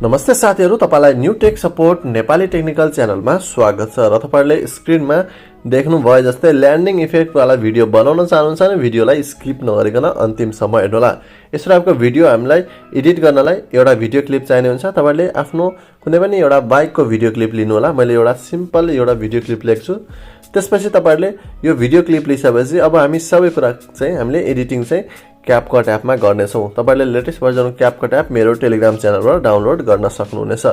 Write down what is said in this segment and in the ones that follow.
नमस्ते साथीहरु, तपाईलाई new tech support Nepali technical च्यानलमा स्वागत छ। र तपाईहरुले स्क्रिनमा देख्नु भयो जस्तै ल्यान्डिङ इफेक्ट वाला भिडियो बनाउन चाहनुहुन्छ भने भिडियोलाई स्किप नगरिकन अन्तिमसम्म हेर्नुहोला। यस टाइपको भिडियो हामीलाई एडिट गर्नलाई एउटा भिडियो क्लिप चाहिने हुन्छ। तपाईहरुले आफ्नो कुनै पनि एउटा बाइकको भिडियो क्लिप लिनु होला। मैले एउटा सिम्पल एउटा भिडियो क्लिप लेख्छु। त्यसपछि तपाईहरुले यो भिडियो क्लिप लिइसकेपछि अब हामी सबै कुरा चाहिँ हामीले एडिटिङ चाहिँ क्यापकट एपमा गर्नेछौं। तपाईहरुले लेटेस्ट भर्जनको क्यापकट एप मेरो टेलिग्राम च्यानलबाट डाउनलोड गर्न सक्नुहुनेछ।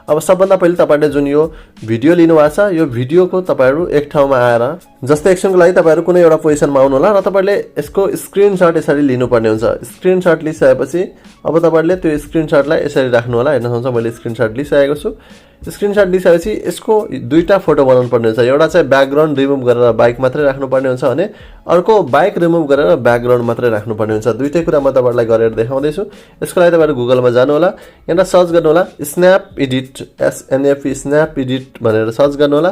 अब सबभन्दा पहिले तपाईहरुले जुन यो भिडियो लिनु भएको छ यो भिडियोको तपाईहरु एक ठाउँमा आएर जस्तै एकछिनको लागि तपाईहरु कुनै एउटा पोजिसनमा आउनु होला र तपाईहरुले यसको स्क्रिनशट यसरी लिनुपर्ने हुन्छ। स्क्रिनशट लिइसकेपछि अब तपाईहरुले त्यो स्क्रिनशटलाई यसरी राख्नु होला। हेर्न सक्नुहुन्छ मैले स्क्रिनशट लिइसकेको छु। स्क्रिनशट लिइसकेपछि यसको दुईटा फोटो बनाउनु पर्ने हुन्छ। एउटा चाहिँ ब्याकग्राउन्ड रिमुभ गरेर बाइक मात्रै राख्नु पर्ने हुन्छ भने अर्को बाइक रिमुभ गरेर ब्याकग्राउन्ड मात्रै राख्नु पर्ने हुन्छ। दुईटै कुरा म तपाईहरुलाई गरेर देखाउँदै छु। यसको लागि तपाईहरु गुगलमा जानु होला। यहाँ सर्च गर्नु होला snap edit SNAP snap edit भनेर सर्च गर्नु होला।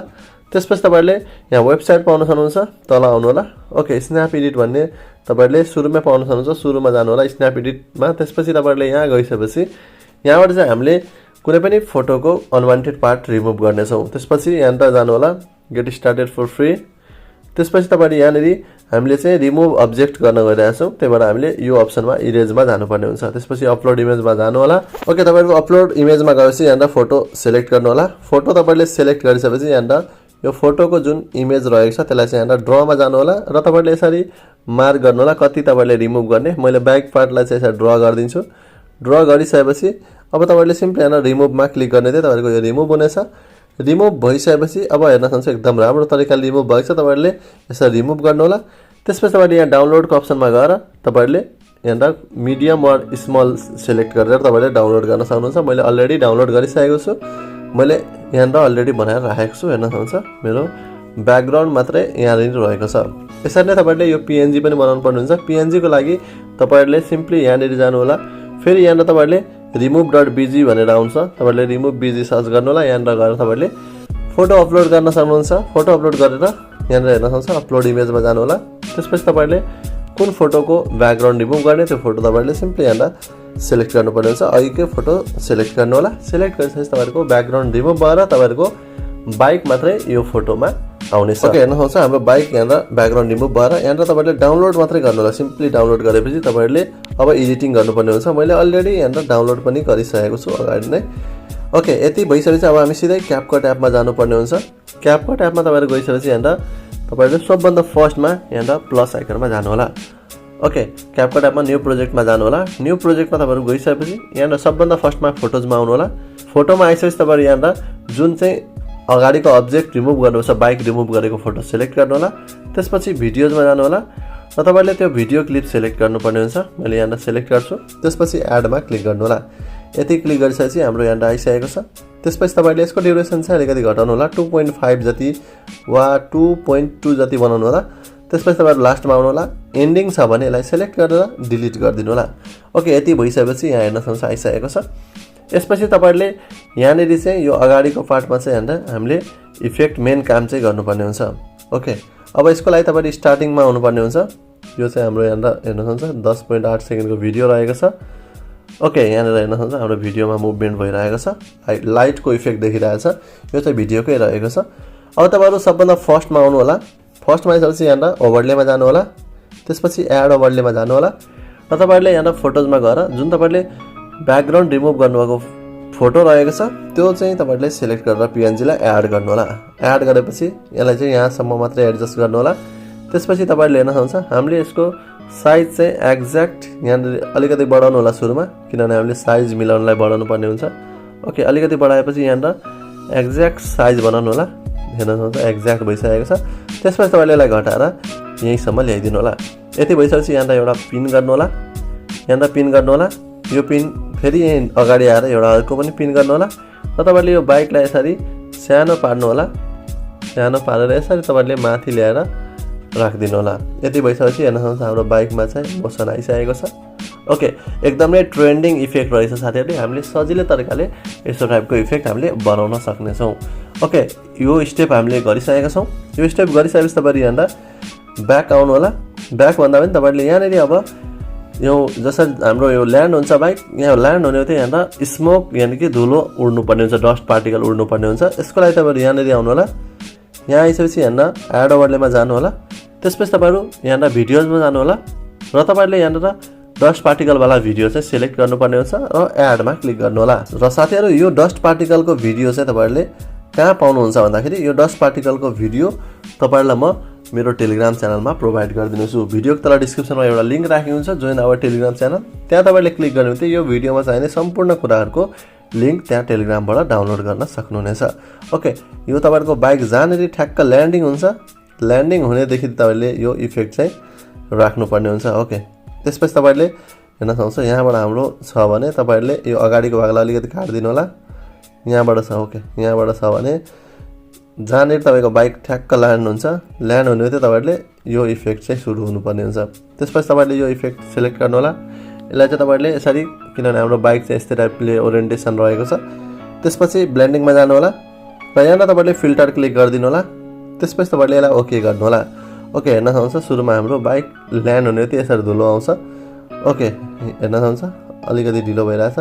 त्यसपछि तपाईहरुले यहाँ वेबसाइट पाउन सक्नुहुन्छ। तल आउनु होला। ओके, स्न्याप एडिट भन्ने तपाईहरुले सुरुमा पाउन सक्नुहुन्छ। सुरुमा जानु होला स्न्याप एडिटमा। त्यसपछि तपाईहरुले यहाँ गइसकेपछि यहाँबाट चाहिँ हामीले कुनै पनि फोटोको अनवान्टेड पार्ट रिमुभ गर्नेछौं। त्यसपछि यहाँ जानु होला गेट स्टार्टेड फर फ्री। त्यसपछि तपाईहरु यहाँनेरि हामीले चाहिँ रिमुभ अब्जेक्ट गर्न गइरहेका छौं। त्यसबाट हामीले यो अप्सनमा इरेजमा जानुपर्ने हुन्छ। त्यसपछि अपलोड इमेजमा जानु होला। ओके, तपाईहरुको अपलोड इमेजमा गएपछि यहाँ फोटो सिलेक्ट गर्नु होला। फोटो तपाईहरुले सिलेक्ट गरिसकेपछि यहाँ यो फोटोको जुन इमेज रहेको छ त्यसलाई चाहिँ यहाँ ड्रमा जानु होला र तपाईहरुले यसरी मार्क गर्नु होला कति तपाईहरुले रिमुभ गर्ने। मैले ब्याक पार्टलाई चाहिँ यसरी ड्र गर्दिन्छु। ड्र गरिसकेपछि अब तपाईहरुले सिम्पली यहाँ रिमुभमा क्लिक गर्ने थियो। तपाईहरुको यो रिमुभ हुनेछ। रिमुभ भइसकेपछि अब हेर्न सक्नुहुन्छ एकदम राम्रो तरिकाले रिमुभ भएको छ। तपाईहरुले यसरी रिमुभ गर्नु होला। त्यसपछि तपाईहरुले यहाँ डाउनलोडको अप्सनमा गएर तपाईहरुले यहाँ मिडियम वा स्मल सिलेक्ट गरेर तपाईहरुले डाउनलोड गर्न सक्नुहुन्छ। मैले अलरेडी डाउनलोड गरिसकेको छु। मैले यहाँ अलरेडी बनाएर राखेको छु। हेर्न सक्नुहुन्छ मेरो ब्याकग्राउन्ड मात्रै यहाँ रहेको छ। यसरी नै तपाईहरुले यो PNG पनि बनाउनु पर्ने हुन्छ। PNG को लागि तपाईहरुले सिम्पली यहाँ जानु होला। फेरि यहाँ तपाईहरुले remove.bg भनेर आउँछ। तपाईहरुले remove.bg सर्च गर्नु होला। यहाँ गएर तपाईहरुले फोटो अपलोड गर्न सक्नुहुन्छ। फोटो अपलोड गरेर यहाँ हेर्न सक्नुहुन्छ अपलोड इमेजमा जानु होला। त्यसपछि तपाईहरुले कुन फोटोको ब्याकग्राउन्ड रिमुभ गर्ने त्यो फोटो तपाईहरुले सिम्पली यहाँ सिलेक्ट गर्नुपर्ने हुन्छ। अघिकै फोटो सिलेक्ट गर्नु होला। सिलेक्ट गरिसकेपछि तपाईहरुको ब्याकग्राउन्ड रिमुभ भएर तपाईहरुको बाइक मात्रै यो फोटोमा आउनेछ। ओके, हेर्न सक्नुहुन्छ हाम्रो बाइक यहाँ ब्याकग्राउन्ड रिमुभ भएर यहाँ तपाईहरुले डाउनलोड मात्रै गर्नु होला। सिम्पली डाउनलोड गरेपछि तपाईहरुले अब एडिटिङ गर्नुपर्ने हुन्छ। मैले अलरेडी यहाँ डाउनलोड पनि गरिसकेको छु अगाडि नै। ओके, यति भइसकेपछि अब हामी सिधै क्यापकट एपमा जानुपर्ने हुन्छ। क्यापकट एपमा तपाईहरु गइसकेपछि यहाँ तपाईहरुले सबभन्दा फर्स्टमा यहाँ प्लस आइकनमा जानु होला। ओके, क्यापकट एपमा न्यू प्रोजेक्टमा जानु होला। न्यू प्रोजेक्टमा तपाईहरु गइसकेपछि यहाँ सबभन्दा फर्स्टमा फोटोजमा आउनु होला। फोटोमा आइसकेपछि तपाईहरु यहाँ जुन चाहिँ अगाडिको अब्जेक्ट रिमुभ गर्नुपर्छ बाइक रिमुभ गरेको फोटो सिलेक्ट गर्नु होला। त्यसपछि भिडियोजमा जानु होला र तपाईहरुले त्यो भिडियो क्लिप सिलेक्ट गर्नुपर्ने हुन्छ। मैले यहाँ सिलेक्ट गर्छु। त्यसपछि एडमा क्लिक गर्नु होला। यति क्लिक गरिसकेपछि हाम्रो यहाँ आइसकेको छ। त्यसपछि तपाईहरुले यसको ड्युरेसन चाहिँ अलिकति घटाउनु होला। 2.5 जति वा 2.2 जति बनाउनु होला। त्यसपछि तपाईहरु लास्टमा आउनु होला। एन्डिङ छ भने यसलाई सिलेक्ट गरेर डिलिट गरिदिनु होला। ओके, यति भइसकेपछि यहाँ हेर्न सक्नुहुन्छ आइसकेको छ। यसपछि तपाईहरुले यहाँनेरि चाहिँ यो अगाडिको पार्टमा चाहिँ हामीले इफेक्ट मेन काम चाहिँ गर्नुपर्ने हुन्छ। ओके, अब यसको लागि तपाईहरु स्टार्टिङमा आउनुपर्ने हुन्छ। यो चाहिँ हाम्रो यहाँ हेर्न सक्नुहुन्छ 10.8 सेकेन्डको भिडियो रहेको छ। ओके, यहाँ हेर्न सक्नुहुन्छ हाम्रो भिडियोमा मुभमेन्ट भइरहेको छ। लाइटको इफेक्ट देखिरहेछ। यो चाहिँ भिडियोकै रहेको छ। अब तपाईहरु सबभन्दा फर्स्टमा आउनु होला। फर्स्टमा आइसकेपछि यहाँ ओभरलेमा जानु होला। त्यसपछि एड ओभरलेमा जानु होला र तपाईहरुले यहाँ फोटोजमा गएर जुन तपाईहरुले ब्याकग्राउन्ड रिमुभ गर्नुभएको फोटो रहेको छ त्यो चाहिँ तपाईहरुले सिलेक्ट गरेर PNG लाई एड गर्नु होला। एड गरेपछि यसलाई चाहिँ यहाँसम्म मात्रै एडजस्ट गर्नु होला। त्यसपछि तपाईहरुले हेर्न सक्नुहुन्छ हामीले यसको साइज चाहिँ एक्ज्याक्ट यहाँ अलिकति बढाउनु होला सुरुमा, किनभने हामीले साइज मिलाउनलाई बढाउनु पर्ने हुन्छ। ओके, अलिकति बढाएपछि यहाँ एक्ज्याक्ट साइज बनाउनु होला। हेर्न सक्नुहुन्छ एक्ज्याक्ट भइसकेको छ। त्यसपछि तपाईहरुले यसलाई घटाएर यहीँसम्म ल्याइदिनु होला। यति भइसकेपछि यहाँ एउटा पिन गर्नु होला। यहाँ पिन गर्नु होला। यो पिन फेरि यही अगाडि आएर एउटा अर्को पनि पिन गर्नु होला र तपाईहरुले यो बाइकलाई यसरी सानो पार्नु होला। सानो पारेर यसरी तपाईहरुले माथि ल्याएर राखिदिनु होला। यति भइसकेपछि हेर्न सक्नुहुन्छ हाम्रो बाइकमा चाहिँ मोसन आइसकेको छ। ओके, एकदमै ट्रेन्डिङ इफेक्ट रहेछ साथीहरुले। हामीले सजिलो तरिकाले यस्तो टाइपको इफेक्ट हामीले बनाउन सक्ने छौं। ओके, यो स्टेप हामीले गरिसकेका छौं। यो स्टेप गरिसकेपछि तपाईहरु यहाँ ब्याक आउनु होला। ब्याक भन्दा पनि तपाईहरुले यहाँनेरि अब यो जसरी हाम्रो यो ल्यान्ड हुन्छ बाइक, यहाँ ल्यान्ड हुने बित्तिकै यहाँनिर स्मोक यानि कि धुलो उड्नुपर्ने हुन्छ, डस्ट पार्टिकल उड्नुपर्ने हुन्छ। यसको लागि तपाईँहरू यहाँनिर आउनु होला। यहाँ आइसकेपछि यहाँनिर एड ओभरलेमा जानु होला। त्यसपछि तपाईँहरू यहाँनिर भिडियोजमा जानु होला र तपाईँहरूले यहाँनिर डस्ट पार्टिकलवाला भिडियो चाहिँ सिलेक्ट गर्नुपर्ने हुन्छ र एडमा क्लिक गर्नु होला। र साथीहरू यो डस्ट पार्टिकलको भिडियो चाहिँ तपाईँहरूले कहाँ पाउनुहुन्छ भन्दाखेरि यो डस्ट पार्टिकलको भिडियो तपाईँहरूलाई म मेरो टेलिग्राम च्यानलमा प्रोभाइड गरिदिन्छु। भिडियोको तल डिस्क्रिप्सनमा एउटा लिङ्क राखेको हुन्छ, जोइन आवर टेलिग्राम च्यानल। त्यहाँ तपाईँले क्लिक गर्नु भने यो भिडियोमा चाहिने सम्पूर्ण कुराहरूको लिङ्क त्यहाँ टेलिग्रामबाट डाउनलोड गर्न सक्नुहुनेछ। ओके, यो तपाईँहरूको बाइक जहाँनिर ठ्याक्क ल्यान्डिङ हुन्छ, ल्यान्डिङ हुनेदेखि तपाईँले यो इफेक्ट चाहिँ राख्नुपर्ने हुन्छ। ओके, त्यसपछि तपाईँले हेर्न सक्नुहुन्छ यहाँबाट हाम्रो छ भने तपाईँहरूले यो अगाडिको भागलाई अलिकति काटिदिनु होला। यहाँबाट छ, ओके, यहाँबाट छ भने जहाँनिर तपाईँको बाइक ठ्याक्क ल्यान्ड हुन्छ, ल्यान्ड हुने बित्तिकै तपाईँहरूले यो इफेक्ट चाहिँ सुरु हुनुपर्ने हुन्छ। त्यसपछि तपाईँले यो इफेक्ट सिलेक्ट गर्नु होला। यसलाई चाहिँ तपाईँहरूले यसरी, किनभने हाम्रो बाइक चाहिँ यस्तै टाइपले ओरिएन्टेसन रहेको छ। त्यसपछि ब्लेन्डिङमा जानु होला र यहाँनिर तपाईँले फिल्टर क्लिक गरिदिनु होला। त्यसपछि तपाईँले यसलाई ओके गर्नु होला। ओके, हेर्न सक्नुहुन्छ सुरुमा हाम्रो बाइक ल्यान्ड हुने बित्तिकै यसरी धुलो आउँछ। ओके, हेर्न सक्नुहुन्छ अलिकति ढिलो भइरहेछ।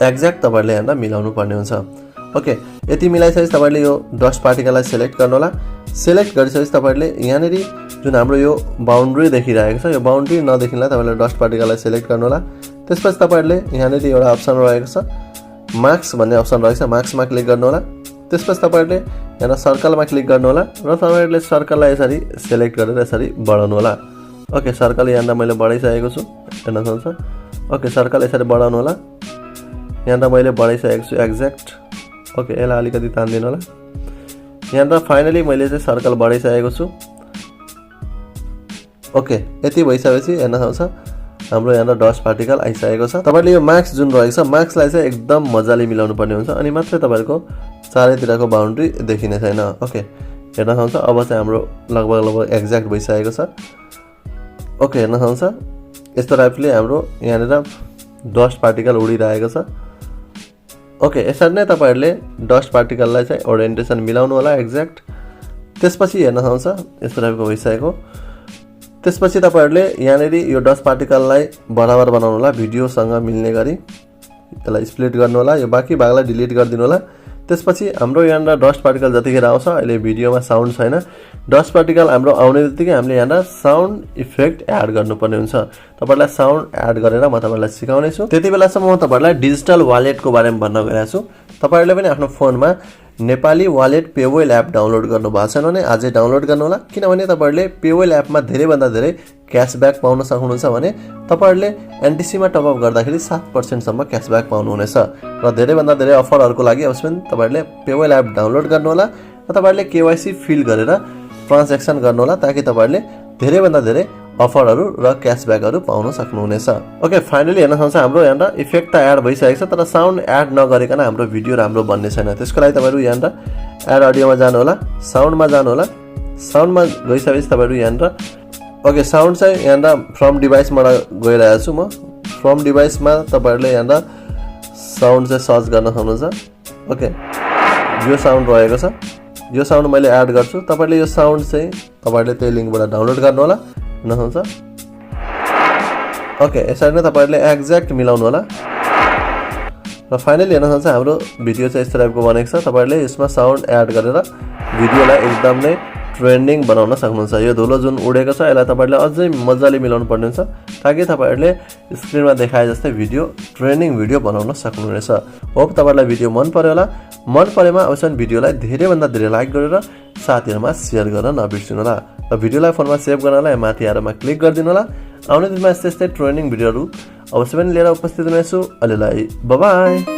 एक्ज्याक्ट तपाईँहरूले यहाँनिर मिलाउनु पर्ने हुन्छ। ओके, यति मिलाइसकेपछि तपाईँले यो डस्ट पार्टिकललाई सिलेक्ट गर्नु होला। सिलेक्ट गरिसकेपछि तपाईँहरूले यहाँनिर जुन हाम्रो यो बााउन्ड्री देखिरहेको छ, यो बााउन्ड्री नदेखिनलाई तपाईँले डस्ट पार्टिकललाई सिलेक्ट गर्नु होला। त्यसपछि तपाईँहरूले यहाँनिर एउटा अप्सन रहेको छ, मार्क्स भन्ने अप्सन रहेको छ, मार्क्समा क्लिक गर्नु होला। त्यसपछि तपाईँहरूले यहाँ सर्कलमा क्लिक गर्नु होला र तपाईँहरूले सर्कललाई यसरी सिलेक्ट गरेर यसरी बढाउनु होला। ओके, सर्कल यहाँनिर मैले बढाइसकेको छु, हेर्न सक्नुहुन्छ। ओके, सर्कल यसरी बढाउनु होला। यहाँनिर मैले बढाइसकेको छु एक्ज्याक्ट। ओके, यसलाई अलिकति तान्दिनु होला। यहाँनिर फाइनली मैले चाहिँ सर्कल बढाइसकेको छु। ओके, यति भइसकेपछि हेर्न सक्नुहुन्छ हाम्रो यहाँनिर डस्ट पार्टिकल आइसकेको छ। तपाईँले यो मार्क्स जुन रहेको छ, मार्क्सलाई चाहिँ एकदम मजाले मिलाउनु पर्ने हुन्छ, अनि मात्रै तपाईँहरूको चारैतिरको बााउन्ड्री देखिने छैन। ओके, हेर्न सक्नुहुन्छ अब चाहिँ हाम्रो लगभग एक्ज्याक्ट भइसकेको छ। ओके, हेर्न सक्नुहुन्छ यस्तो टाइपले हाम्रो यहाँनिर डस्ट पार्टिकल उडिरहेको छ। ओके, यसरी नै तपाईँहरूले डस्ट पार्टिकललाई चाहिँ ओरिएन्टेसन मिलाउनु होला एक्ज्याक्ट। त्यसपछि हेर्न सक्नुहुन्छ यस्तो टाइपको भइसकेको। त्यसपछि तपाईँहरूले यहाँनिर यो डस्ट पार्टिकललाई बराबर बनाउनु होला, भिडियोसँग मिल्ने गरी यसलाई स्प्लिट गर्नु होला। यो बाँकी भागलाई डिलिट गरिदिनु होला। त्यसपछि हाम्रो यहाँनिर डस्ट पार्टिकल जतिखेर आउँछ, अहिले भिडियोमा साउन्ड छैन, डस्ट पार्टिकल हाम्रो आउने बित्तिकै हामीले यहाँनिर साउन्ड इफेक्ट एड गर्नुपर्ने हुन्छ। तपाईँहरूलाई साउन्ड एड गरेर म तपाईँहरूलाई सिकाउने छु। त्यति बेलासम्म म तपाईँहरूलाई डिजिटल वालेटको बारेमा भन्न गइरहेको छु। तपाईँहरूले पनि आफ्नो फोनमा नेपाली वालेट पेवेल एप डाउनलोड गर्नु भएको छैन भने आजै डाउनलोड गर्नु होला, किनभने तपाईँहरूले पेवेल एपमा धेरैभन्दा धेरै क्यासब्याक पाउन सक्नुहुन्छ भने तपाईँहरूले एनटिसीमा टपअप गर्दाखेरि 7% सम्म क्यासब्याक पाउनुहुनेछ। र धेरैभन्दा धेरै अफरहरूको लागि अवश्य पनि तपाईँहरूले पेवेल एप डाउनलोड गर्नु होला र तपाईँहरूले केवाइसी फिल गरेर ट्रान्ज्याक्सन गर्नु होला, ताकि तपाईँहरूले धेरैभन्दा धेरै अफरहरू र क्यासब्याकहरू पाउन सक्नुहुनेछ। ओके, फाइनली हेर्न सक्नुहुन्छ हाम्रो यहाँनिर इफेक्ट त एड भइसकेको छ, तर साउन्ड एड नगरिकन हाम्रो भिडियो राम्रो बन्ने छैन। त्यसको लागि तपाईँहरू यहाँनिर एड अडियोमा जानु होला, साउन्डमा जानु होला। साउन्डमा गइसकेपछि तपाईँहरू यहाँनिर ओके, साउन्ड चाहिँ यहाँनिर फ्रम डिभाइसबाट गइरहेको छु म। फ्रम डिभाइसमा तपाईँहरूले यहाँनिर साउन्ड चाहिँ सर्च गर्न सक्नुहुन्छ। ओके, यो साउन्ड रहेको छ, यो साउन्ड मैले एड गर्छु। तपाईँहरूले यो साउन्ड चाहिँ तपाईँहरूले त्यही लिङ्कबाट डाउनलोड गर्नु होला, नहुन्छ। ओके, यसरी नै तपाईँहरूले एक्ज्याक्ट मिलाउनु होला। र फाइनली हेर्न सक्नुहुन्छ हाम्रो भिडियो चाहिँ यस्तो टाइपको बनेको छ। तपाईँहरूले यसमा साउन्ड एड गरेर भिडियोलाई एकदम नै ट्रेन्डिङ बनाउन सक्नुहुन्छ। यो धुलो जुन उडेको छ यसलाई तपाईँहरूले अझै मजाले मिलाउनु पर्ने हुन्छ, ताकि तपाईँहरूले स्क्रिनमा देखाए जस्तै भिडियो ट्रेन्डिङ भिडियो बनाउन सक्नुहुनेछ। होप तपाईँलाई भिडियो मन पर्यो होला। मन परेमा अवश्य भिडियोलाई धेरैभन्दा धेरै लाइक गरेर साथीहरूमा सेयर गर्न नबिर्सिनु होला। र भिडियोलाई फोनमा सेभ गर्नलाई माथि आरोमा क्लिक गरिदिनु होला। आउने दिनमा यस्तै ट्रेनिङ भिडियोहरू अवश्य पनि लिएर उपस्थित हुनेछु। अहिलेलाई बाइ बाइ।